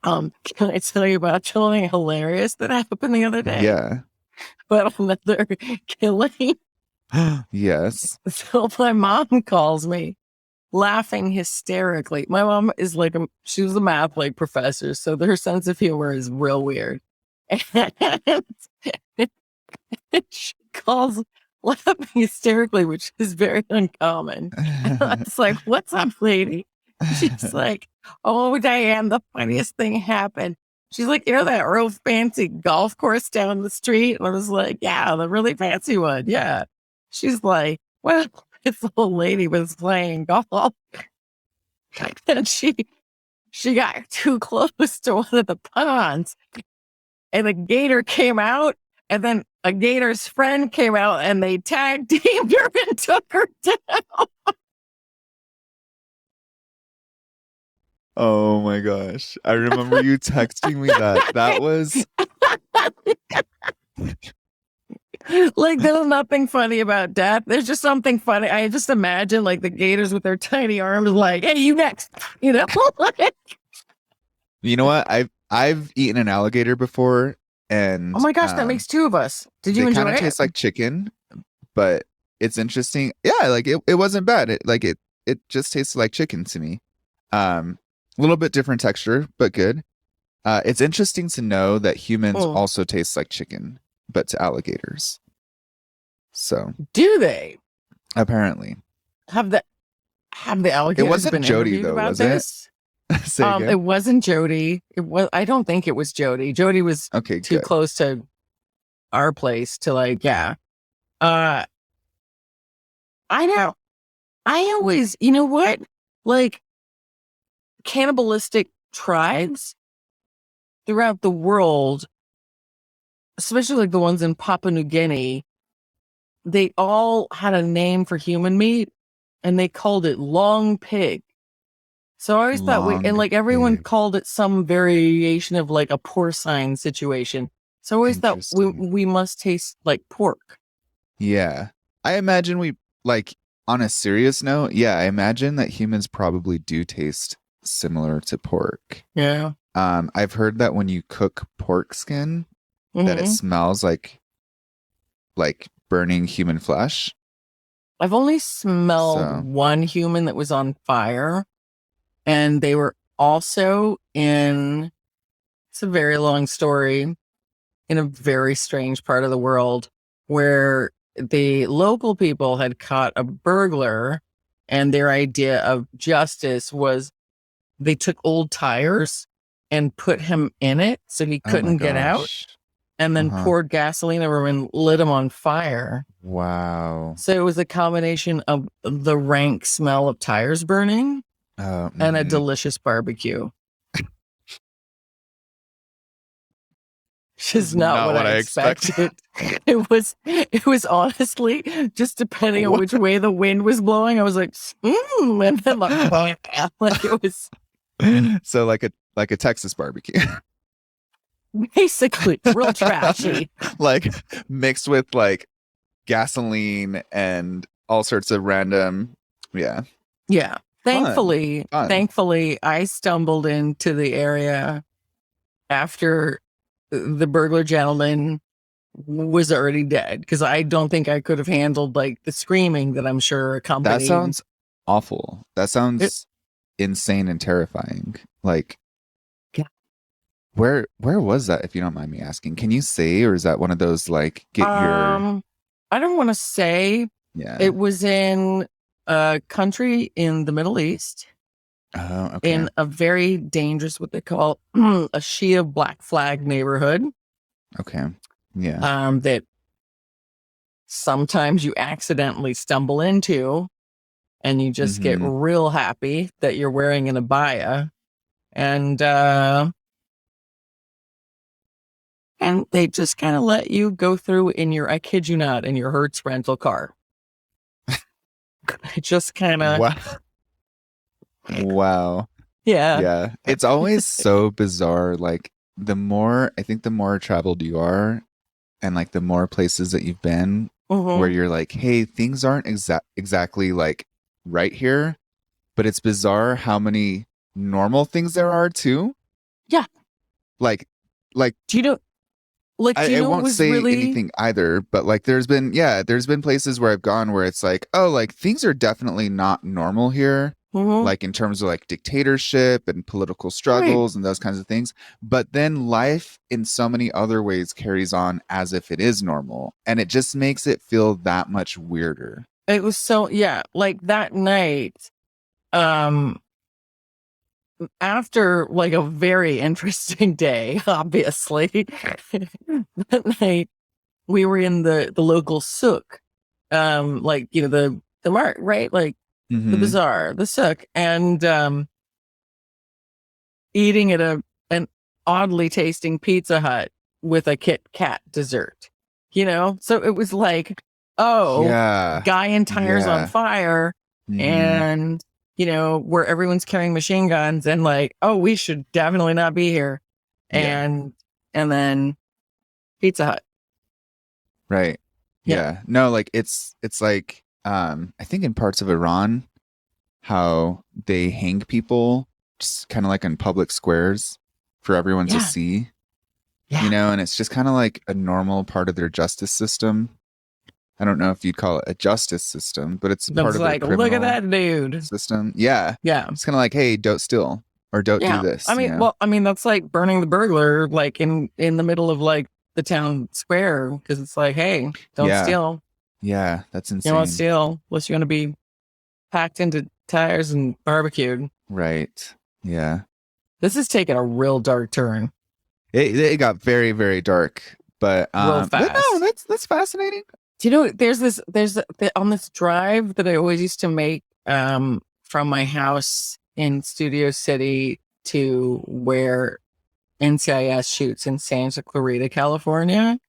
Can I tell you about something hilarious that happened the other day? Yeah. But another killing. Yes. So my mom calls me laughing hysterically. My mom is she was a math professor, so her sense of humor is real weird. And she calls laughing hysterically, which is very uncommon. And I was like, what's up, lady? She's like, oh, Diane, the funniest thing happened. She's like, that real fancy golf course down the street? And I was like, yeah, the really fancy one. Yeah. She's like, well, this old lady was playing golf. And she got too close to one of the ponds. And a gator came out. And then a gator's friend came out and they tag teamed her and took her down. Oh my gosh. I remember you texting me that. That was like, there's nothing funny about death. There's just something funny. I just imagine like the gators with their tiny arms like, hey, you next. You know what? I've eaten an alligator before. And oh my gosh, that makes two of us. Did you enjoy it? It kind of tastes like chicken, but it's interesting. Yeah, like it wasn't bad. It just tasted like chicken to me. A little bit different texture, but good. It's interesting to know that humans also taste like chicken, but to alligators. So do they? Apparently. Have the alligators? It wasn't Jody though, was it? It wasn't Jody. I don't think it was Jody. Jody was too close to our place to I know. I always, you know what? Like cannibalistic tribes throughout the world, especially like the ones in Papua New Guinea, they all had a name for human meat and they called it long pig. So I always thought everyone called it some variation of like a porcine situation. So I always thought we must taste like pork. Yeah. I imagine on a serious note, I imagine that humans probably do taste similar to pork. Yeah. I've heard that when you cook pork skin, that it smells like burning human flesh. I've only smelled one human that was on fire. And they were also it's a very long story, in a very strange part of the world where the local people had caught a burglar and their idea of justice was they took old tires and put him in it so he couldn't get out and then poured gasoline over him and lit him on fire. Wow. So it was a combination of the rank smell of tires burning and a delicious barbecue. which is not what I expected. It was honestly just depending on which way the wind was blowing. I was like, and then like it was So like a Texas barbecue. basically real trashy. Like mixed with like gasoline and all sorts of random. Yeah. Yeah. Thankfully, Fun. I stumbled into the area after the burglar gentleman was already dead, because I don't think I could have handled like the screaming that I'm sure accompanied. That sounds awful. That sounds insane and terrifying. Like, yeah. Where was that, if you don't mind me asking? Can you say, or is that one of those like get your? I don't want to say. Yeah. It was in a country in the Middle East. Oh, okay. In a very dangerous, what they call a Shia black flag neighborhood. Okay. Yeah. That sometimes you accidentally stumble into, and you just get real happy that you're wearing an abaya, and they just kind of let you go through in your, I kid you not, in your Hertz rental car. It just kind of wow. Yeah. It's always so bizarre. Like the more traveled you are, and like the more places that you've been, where you're like, hey, things aren't exactly like right here, but it's bizarre how many normal things there are too. Yeah. Like do you know? Like, I won't say anything either, but like there's been places where I've gone where it's like, oh, like things are definitely not normal here. Like in terms of like dictatorship and political struggles and those kinds of things. But then life in so many other ways carries on as if it is normal. And it just makes it feel that much weirder. It was so, like that night, after like a very interesting day, obviously, that night we were in the local souk, like, you know, the mart, right? Like, the bazaar, the souk, and eating at an oddly tasting Pizza Hut with a Kit Kat dessert, you know? So it was like, guy and tires on fire, and, you know, where everyone's carrying machine guns, and like, we should definitely not be here. And then Pizza Hut. Right. Yeah. No, like it's like, I think in parts of Iran, how they hang people just kind of like in public squares for everyone to see, you know, and it's just kind of like a normal part of their justice system. I don't know if you'd call it a justice system, but it's part of like, their look at that dude system. Yeah. Yeah. It's kind of like, hey, don't steal or don't do this. I mean, that's like burning the burglar, like in the middle of like the town square, because it's like, hey, don't steal. Yeah, that's insane. You don't want to steal unless you're going to be packed into tires and barbecued. Right. Yeah. This is taking a real dark turn. It got very, very dark, but real fast. But no, that's fascinating. Do you know, there's on this drive that I always used to make from my house in Studio City to where NCIS shoots in Santa Clarita, California.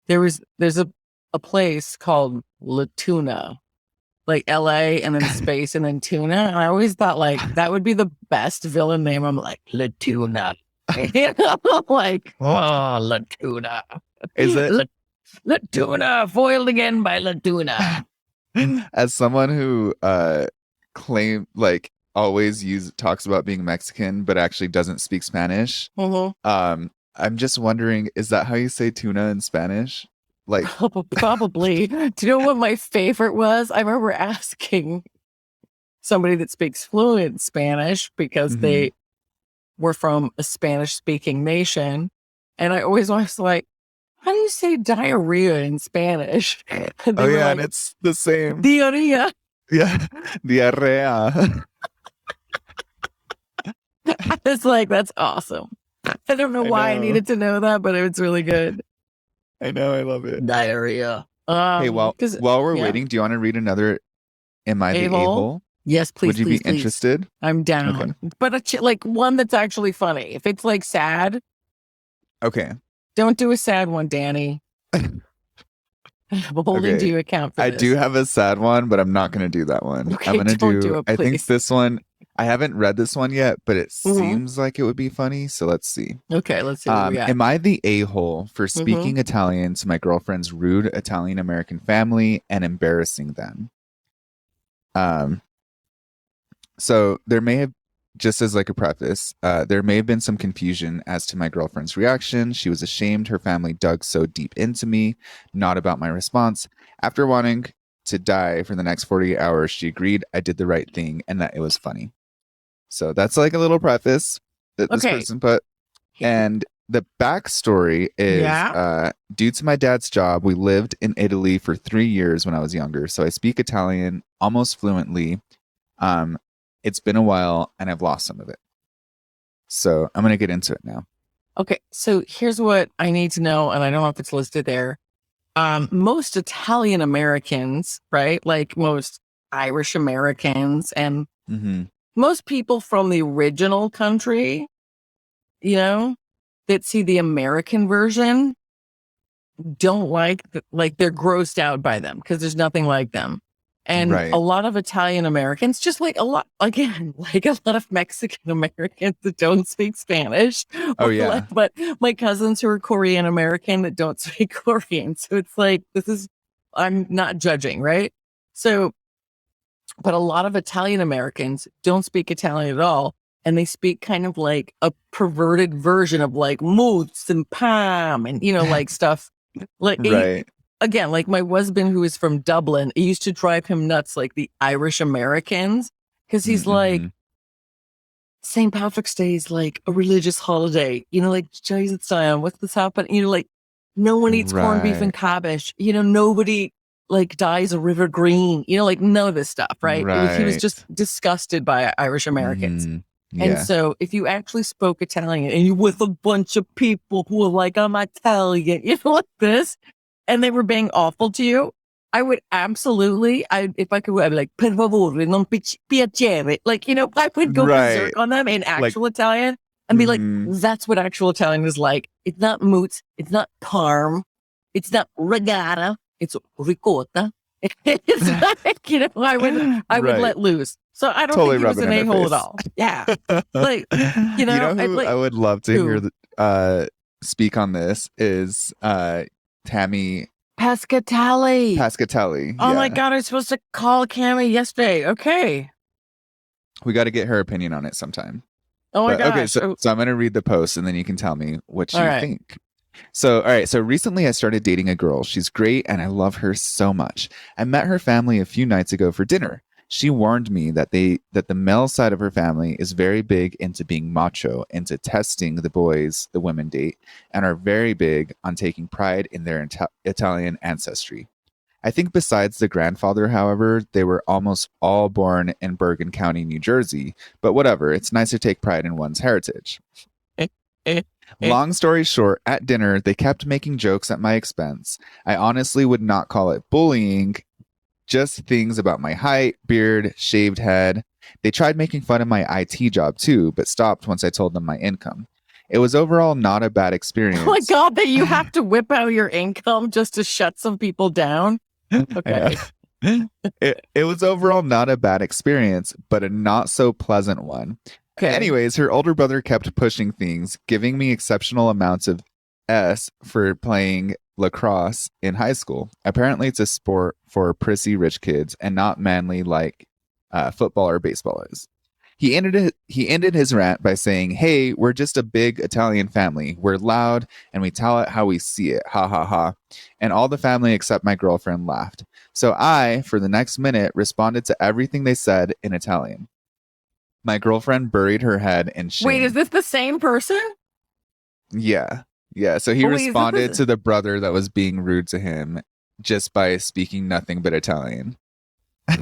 There's a place called La Tuna, like LA and then space and then tuna. And I always thought like that would be the best villain name. I'm like, La Tuna. Like, La Tuna. Is it La Tuna, foiled again by La Tuna. As someone who talks about being Mexican but actually doesn't speak Spanish, I'm just wondering, is that how you say tuna in Spanish? Like probably. Do you know what my favorite was? I remember asking somebody that speaks fluent Spanish, because they were from a Spanish speaking nation, and I always was like, how do you say diarrhea in Spanish? And it's the same. Diarrhea. Yeah, diarrhea. I was like, that's awesome. I don't know why I needed to know that, but it's really good. I know, I love it. Diarrhea. Hey, while we're waiting, do you want to read another Am I the A-hole? Yes, please. Would you be interested? I'm down. Okay. But like one that's actually funny. If it's like sad. Okay. Don't do a sad one, Danny. I'm holding to account for I this. do have a sad one, but I'm not going to do that one. Okay, I'm going to don't do it, I think please. this one, I haven't read this one yet, but it Mhm. seems like it would be funny. So let's see. Okay, let's see what we got. Am I the a-hole for speaking Italian to my girlfriend's rude Italian American family and embarrassing them? So there may have, just as like a preface, there may have been some confusion as to my girlfriend's reaction. She was ashamed her family dug so deep into me, not about my response. After wanting to die for the next 48 hours, she agreed I did the right thing and that it was funny. So that's like a little preface that this person put. And the backstory is due to my dad's job, we lived in Italy for 3 years when I was younger. So I speak Italian almost fluently. It's been a while and I've lost some of it. So I'm going to get into it now. Okay, so here's what I need to know, and I don't know if it's listed there. Most Italian Americans, right? Like most Irish Americans and most people from the original country, you know, that see the American version don't like they're grossed out by them because there's nothing like them. And a lot of Italian Americans, just like a lot of Mexican Americans that don't speak Spanish. Oh, yeah. But my cousins who are Korean American that don't speak Korean. So it's like, I'm not judging, right? So, but a lot of Italian Americans don't speak Italian at all. And they speak kind of like a perverted version of like moots and pam and, like stuff. Like, again, like my husband who is from Dublin, it used to drive him nuts, like the Irish Americans, because he's like, St. Patrick's Day is like a religious holiday, like Jesus time, what's this happening? Like no one eats corned beef and cabbage, nobody like dyes a river green, like none of this stuff, right? He was just disgusted by Irish Americans. And so if you actually spoke Italian and you're with a bunch of people who are like, I'm Italian, like this, and they were being awful to you, I would absolutely, if I could, I'd be like, per favore, non piacere. Like, I would go berserk on them in actual Italian and be like, that's what actual Italian is like. It's not moots. It's not parm. It's not regatta. It's ricotta. It's like, I would let loose. So I don't think he was an a-hole at all. Yeah. Like, who I would love to hear speak on this is Tammy Pascatelli. Oh my God, I was supposed to call Cammy yesterday. Okay. We got to get her opinion on it sometime. Oh my gosh. Okay, so I'm going to read the post and then you can tell me what you think. So, all right. So recently I started dating a girl. She's great and I love her so much. I met her family a few nights ago for dinner. She warned me that the male side of her family is very big into being macho, into testing the boys the women date, and are very big on taking pride in their Italian ancestry. I think besides the grandfather, however, they were almost all born in Bergen County, New Jersey. But whatever, it's nice to take pride in one's heritage. Long story short, at dinner, they kept making jokes at my expense. I honestly would not call it bullying. Just things about my height, beard, shaved head. They tried making fun of my IT job too, but stopped once I told them my income. It was overall not a bad experience. Oh my God, that you have to whip out your income just to shut some people down? Okay. It was overall not a bad experience, but a not so pleasant one. Okay. Anyways, her older brother kept pushing things, giving me exceptional amounts of S for playing lacrosse in high school. Apparently it's a sport for prissy rich kids and not manly like football or baseball is. He ended his rant by saying, "Hey, we're just a big Italian family. We're loud and we tell it how we see it. Ha ha ha." And all the family except my girlfriend laughed. So I, for the next minute, responded to everything they said in Italian. My girlfriend buried her head in shame. Wait, is this the same person? Yeah. Yeah, so he responded to the brother that was being rude to him just by speaking nothing but Italian. I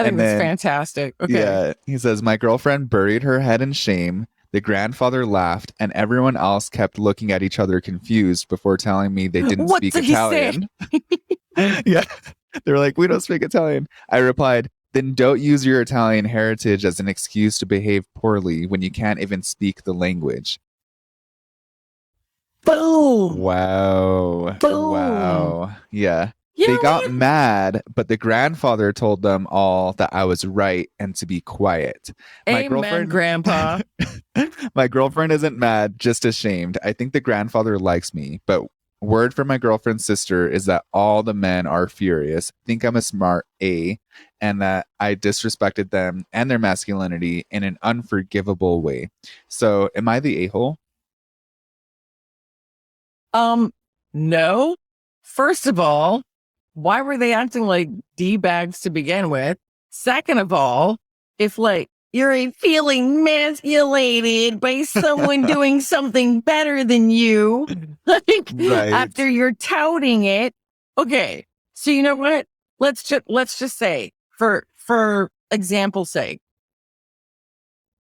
think that's fantastic. Okay. Yeah, he says, my girlfriend buried her head in shame. The grandfather laughed, and everyone else kept looking at each other confused before telling me they didn't speak Italian. Yeah, they were like, we don't speak Italian. I replied, then don't use your Italian heritage as an excuse to behave poorly when you can't even speak the language. Boom. Wow. Boom. Wow. Yeah. You They know got what? mad, but the grandfather told them all that I was right and to be quiet. My Amen, girlfriend, Grandpa. my girlfriend isn't mad, just ashamed. I think the grandfather likes me, but word from my girlfriend's sister is that all the men are furious, think I'm a smart A, and that I disrespected them and their masculinity in an unforgivable way. So, am I the a-hole? No. First of all, why were they acting like D-bags to begin with? Second of all, if like you're feeling emasculated by someone doing something better than you, like Right. after you're touting it, okay. So you know what? Let's just say for example's sake,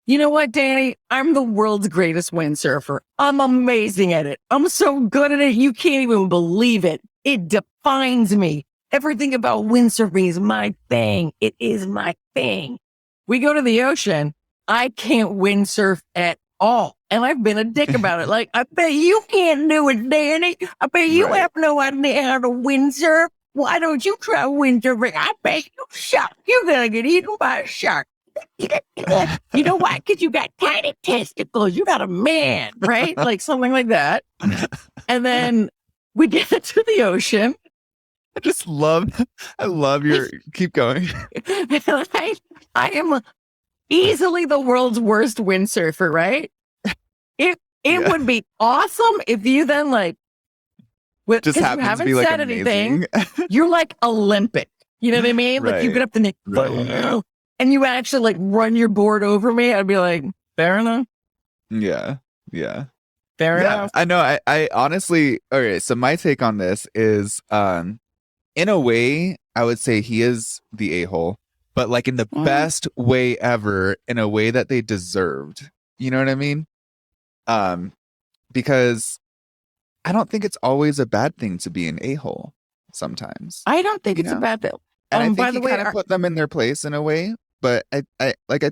you know what, Danny? I'm the world's greatest windsurfer. I'm amazing at it. I'm so good at it. You can't even believe it. It defines me. Everything about windsurfing is my thing. It is my thing. We go to the ocean. I can't windsurf at all. And I've been a dick about it. Like, I bet you can't do it, Danny. I bet you Right. have no idea how to windsurf. Why don't you try windsurfing? I bet you shark. You're going to get eaten by a shark. You know why? Because you got tiny testicles. You got a man, right? Like something like that. And then we get to the ocean. I love your, keep going. I am easily the world's worst windsurfer, right? It Yeah. would be awesome if you then like, Just because you happens to haven't be like said amazing. anything, you're like Olympic. You know what I mean? Like you Right. get up the next and you actually like run your board over me. I'd be like, fair enough. Yeah. Yeah. Fair Yeah. enough. I know. I honestly, okay. So my take on this is, in a way, I would say he is the a-hole, but like in the Mm. best way ever, in a way that they deserved. You know what I mean? Because I don't think it's always a bad thing to be an a-hole sometimes. I don't think You it's a know? bad thing. And I by think the he way, kind of put them in their place in a way, but I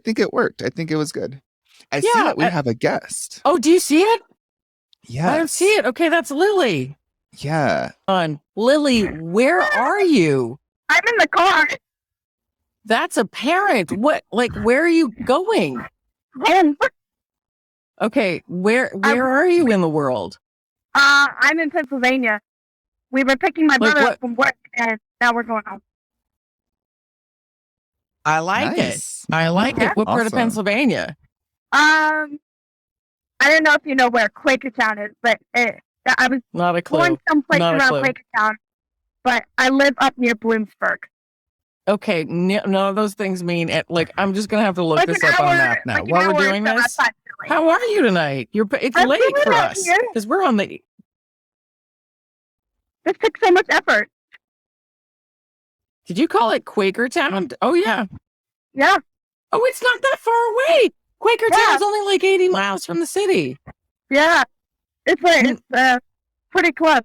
think it worked. I think it was good. I see Yeah, that we have a guest. oh, do you see it? Yes. I don't see it. Okay, that's Lily. Yeah. Lily, where are you? I'm in the car. That's a parent. What? Like, where are you going? And Okay, where are you in the world? I'm in Pennsylvania. We were picking my Like brother what? up from work, and now we're going home. I like Nice. it. I like it. What part of Awesome. I Pennsylvania? don't know if you know where Quakertown is, but I was Not a born clue. someplace Not a around clue. Quakertown, but I live up near Bloomsburg. Okay, none of those things mean it. Like, I'm just gonna have to look Like this an up on a hour- map now. like an While we're hour or doing so this, outside Philly. how are you tonight? It's I'm late doing for out us here. because we're on the. This took so much effort. Did you call it Quakertown? Oh yeah. Yeah, Oh, it's not that far away. Quakertown's Yeah. only like 80 miles from the city. yeah. It's pretty close.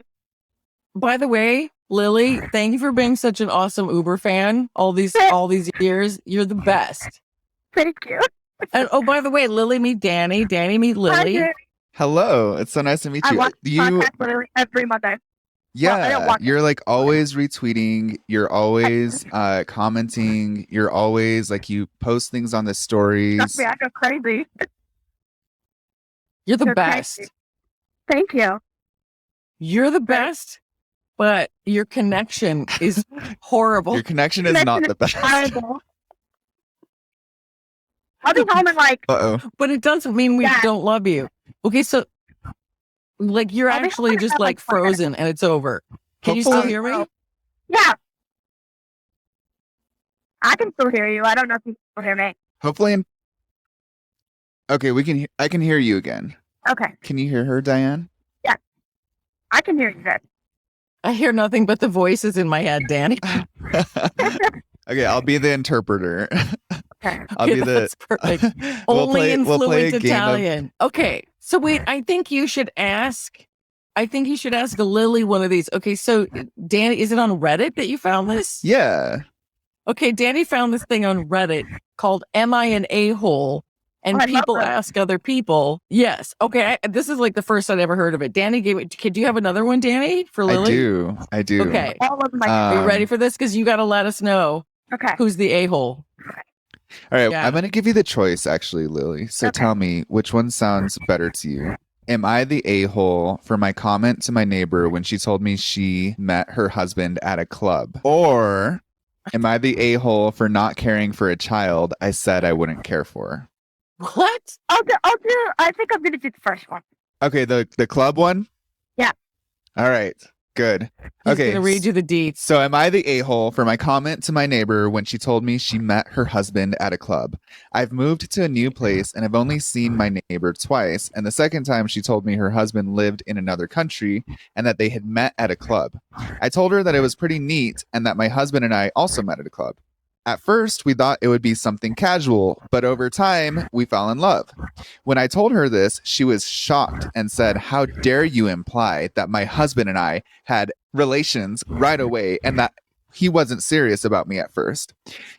By the way, Lily, thank you for being such an awesome Uber fan all these years. You're the best. Thank you. And oh, by the way, Lily meet Danny. Danny meet Hi, Lily. Danny. Hello. It's so nice to meet I you. watch the podcast literally every Monday. Well, I don't Yeah, watch it. you're like always retweeting. You're always commenting. You're always like you post things on the stories. Trust me, I go crazy. You're the You're best. crazy. Thank you. You're the best, but your connection is horrible. Your connection is not the best. Horrible. I'll be home in like Uh-oh. But it doesn't mean we Yeah. don't love you. Okay, so like you're I'll be actually home in just about, like 5 minutes. frozen and it's over. Can you still Hopefully- hear me? Yeah. I can still hear you. I don't know if you can still hear me. Hopefully. Okay, I can hear you again. Okay. Can you hear her, Diane? I can hear you good. I hear nothing but the voices in my head, Danny. Okay, I'll be the interpreter. Okay. I'll be the. That's perfect. We'll Only in play fluent a game of- Italian. Okay. So wait, I think you should ask Lily one of these. Okay, so Danny, is it on Reddit that you found this? Yeah. Okay, Danny found this thing on Reddit called Am I an A-hole? and Oh, I love people that. ask other people. Yes. Okay. This is like the first I'd ever heard of it. Danny gave it. Do you have another one, Danny, for Lily? I do. Okay. All of my. Are you ready for this? Because you got to let us know Okay. who's the a-hole. All right, Yeah. I'm going to give you the choice, actually, Lily. So Okay. tell me, which one sounds better to you? Am I the a-hole for my comment to my neighbor when she told me she met her husband at a club? Or am I the a-hole for not caring for a child I said I wouldn't care for? What? I'll do. I think I'm gonna do the first one. Okay, the club one? Yeah. All right, good. He's Okay, going to read you the deets. so am I the a-hole for my comment to my neighbor when she told me she met her husband at a club? I've moved to a new place and have only seen my neighbor twice, and the second time she told me her husband lived in another country and that they had met at a club. I told her that it was pretty neat and that my husband and I also met at a club. At first, we thought it would be something casual, but over time, we fell in love. When I told her this, she was shocked and said, "How dare you imply that my husband and I had relations right away and that he wasn't serious about me at first?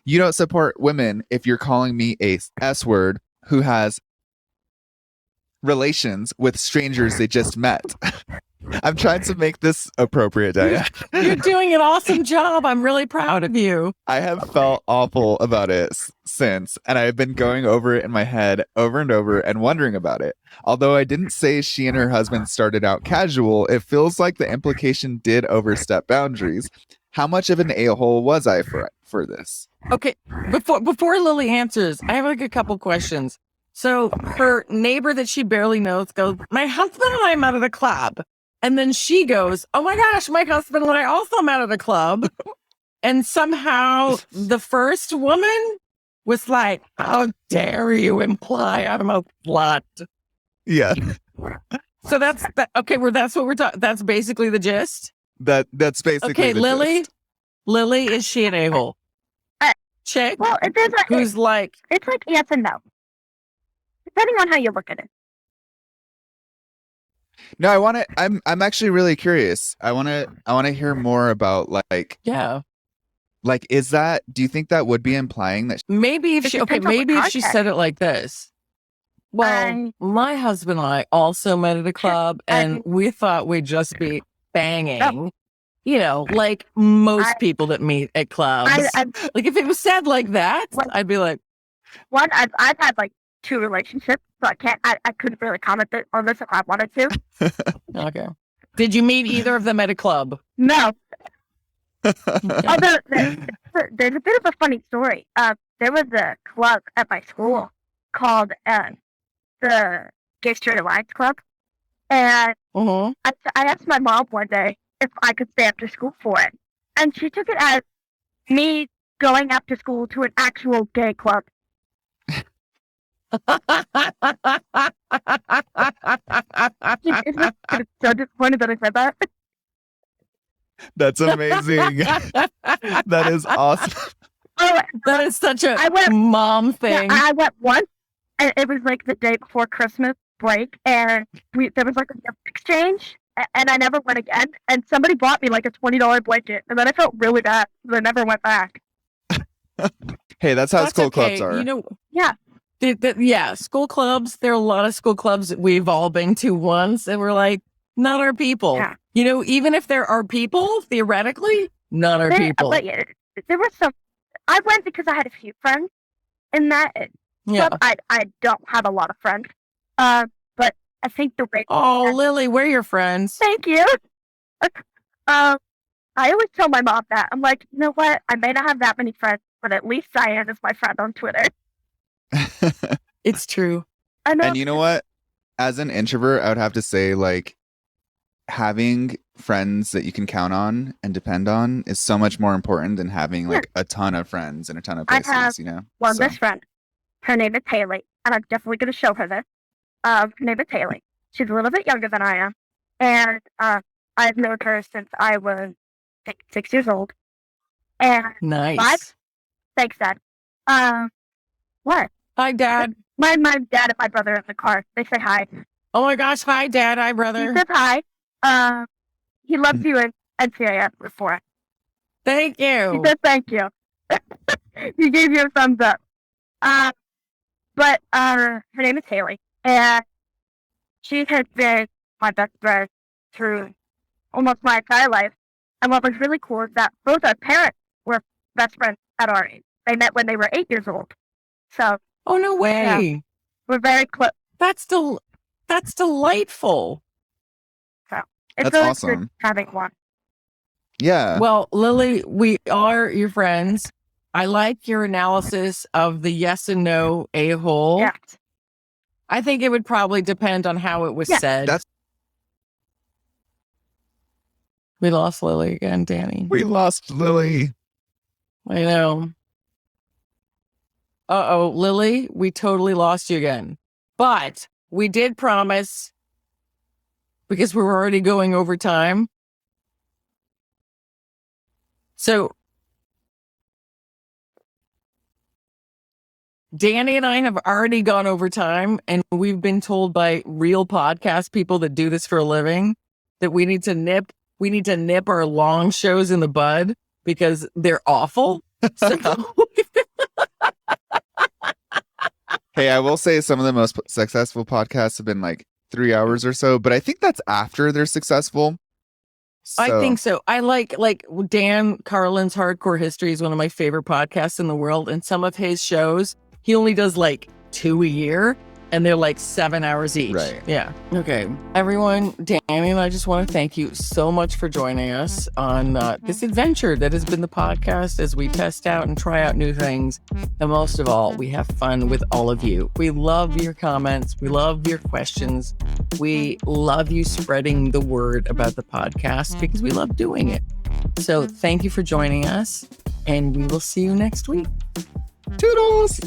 You don't support women if you're calling me a S word who has relations with strangers they just met." I'm trying to make this appropriate, Diane. You're doing an awesome job. I'm really proud of you. I have felt awful about it since, and I've been going over it in my head over and over and wondering about it. Although I didn't say she and her husband started out casual, it feels like the implication did overstep boundaries. How much of an a-hole was I for this? Okay. Before Lily answers, I have like a couple questions. So her neighbor that she barely knows goes, "My husband and I met at a club." And then she goes, "Oh my gosh, my husband and I also met at a club." And somehow the first woman was like, "How dare you imply I'm a slut?" Yeah, So that's that. Okay, that's what we're talking. That's basically the gist. that's basically Okay, the Lily. gist. Lily, is she an a-hole? Chick Well, who's like, it's like yes and no, depending on how you look at it. No, I want to. I'm actually really curious. I want to hear more about yeah. is that? Do you think that would be implying that? Maybe if It she, okay, depends on the maybe if she context. said it like this. Well, I- my husband and I also met at a club and we thought we'd just be banging. You know, like most I- people that meet at clubs. I Like if it was said like that, What? I'd be like, one. I've had like 2 relationships, so I couldn't really comment on this if I wanted to. okay. Did you meet either of them at a club? No. Okay. Although there's a bit of a funny story. There was a club at my school called the Gay Straight Alliance Club, and Uh-huh. I asked my mom one day if I could stay after school for it, and she took it as me going after school to an actual gay club. It's so disappointed that I said that. That's amazing. That is awesome. Oh, That is such a I went- mom yeah, thing. I went once, and it was like the day before Christmas break, and there was like a gift exchange, and I never went again. And somebody bought me like a $20 blanket, and then I felt really bad, so I never went back. Hey, that's how That's school okay. clubs are. You know, Yeah. yeah, school clubs. There are a lot of school clubs that we've all been to once, and we're like, not our people. Yeah. You know, even if there are people, theoretically, not our people. But yeah, there was some. I went because I had a few friends in that Yeah. club. I don't have a lot of friends, but I think the rate. Oh, Lily, we're your friends. Thank you. I always tell my mom that. I'm like, you know what? I may not have that many friends, but at least Diane is my friend on Twitter. It's true. I know. And you know what? As an introvert, I would have to say, having friends that you can count on and depend on is so much more important than having a ton of friends in a ton of I places, have you know? one So- best friend. Her name is Haley, and I'm definitely going to show her this. Her name is Haley. She's a little bit younger than I am, and I've known her since I was 6 years old. And Nice. thanks, Dad. What? Hi, Dad. My dad and my brother in the car. They say hi. Oh my gosh. Hi, Dad. Hi, He brother. says hi. He loves you in NCIS before. Thank He you. said thank you. He gave you a thumbs up. But her name is Haley, and she has been my best friend through almost my entire life. And what was really cool is that both our parents were best friends at our age. They met when they were 8 years old. So, Oh, no way. Yeah. We're very close. That's delightful. So, it's That's really awesome. good having one. Yeah. Well, Lily, we are your friends. I like your analysis of the yes and no a-hole. Yeah. I think it would probably depend on how it was Yeah. said. We lost Lily again, Danny. We lost Lily. I know. Uh-oh, Lily, we totally lost you again. But we did promise, because we're already going over time. So Danny and I have already gone over time, and we've been told by real podcast people that do this for a living that we need to nip our long shows in the bud because they're awful. So Hey, I will say some of the most successful podcasts have been like 3 hours or so, but I think that's after they're successful. I think so. I like Dan Carlin's Hardcore History is one of my favorite podcasts in the world. And some of his shows, he only does like 2 a year and they're like 7 hours each. Right. Yeah. Okay. Everyone, Danny and I just want to thank you so much for joining us on this adventure that has been the podcast as we test out and try out new things. And most of all, we have fun with all of you. We love your comments. We love your questions. We love you spreading the word about the podcast because we love doing it. So thank you for joining us, and we will see you next week. Toodles!